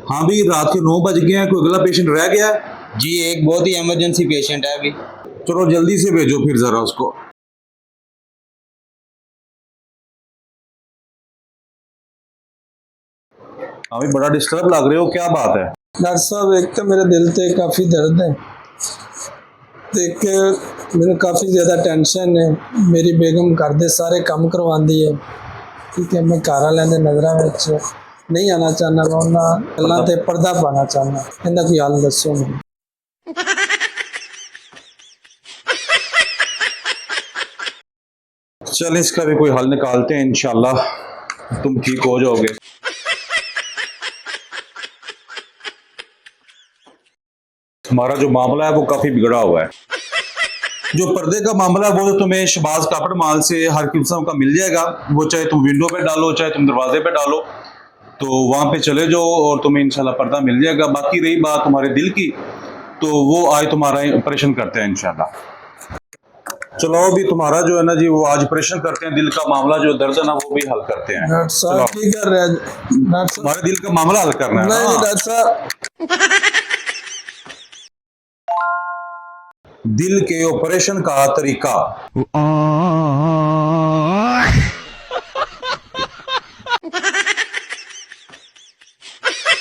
हाँ भी रात के 9 बज गए हैं, कोई अगला पेशेंट रह गया है? जी एक बहुत ही इमरजेंसी पेशेंट है अभी। चलो जल्दी से भेजो फिर जरा उसको। हाँ भी बड़ा डिस्टर्ब लग रहे हो, क्या बात है? डॉक्टर साहब एक तो मेरे दिल पे काफ़ी दर्द है, देख के मैंने काफ़ी ज़्यादा टेंशन है। मेरी बेगम घर दे सारे काम करवाती है, ठीक है। मैं घर वाले दे नज़रों में नहीं आना चाहना, मैं उन्होंने गल्लां ते पर्दा पाना चाहना। इनका कोई हल दसो मैनूं। चल इसका भी कोई हल निकालते हैं, इंशाल्लाह तुम ठीक हो जाओगे। हमारा जो मामला है वो काफी बिगड़ा हुआ है। जो पर्दे का मामला है वो तो तुम्हें शबाज कापड़ माल से हर किस्म का मिल जाएगा। वो चाहे तुम विंडो पे डालो चाहे तुम दरवाजे पे डालो, तो वहां पे चले जाओ और तुम्हें इंशाल्लाह पर्दा मिल जाएगा। बाकी रही बात तुम्हारे दिल की, तो वो आज तुम्हारा ऑपरेशन करते हैं इंशाल्लाह। चलो अभी तुम्हारा जो है ना जी, वो आज ऑपरेशन करते हैं। दिल का मामला जो दर्द है ना वो भी हल करते हैं। डॉक्टर साहब चलो की कर रहे हैं डॉक्टर साहब? तुम्हारे दिल का मामला हल करना है नहीं ना। डॉक्टर साहब, दिल के ऑपरेशन का तरीका।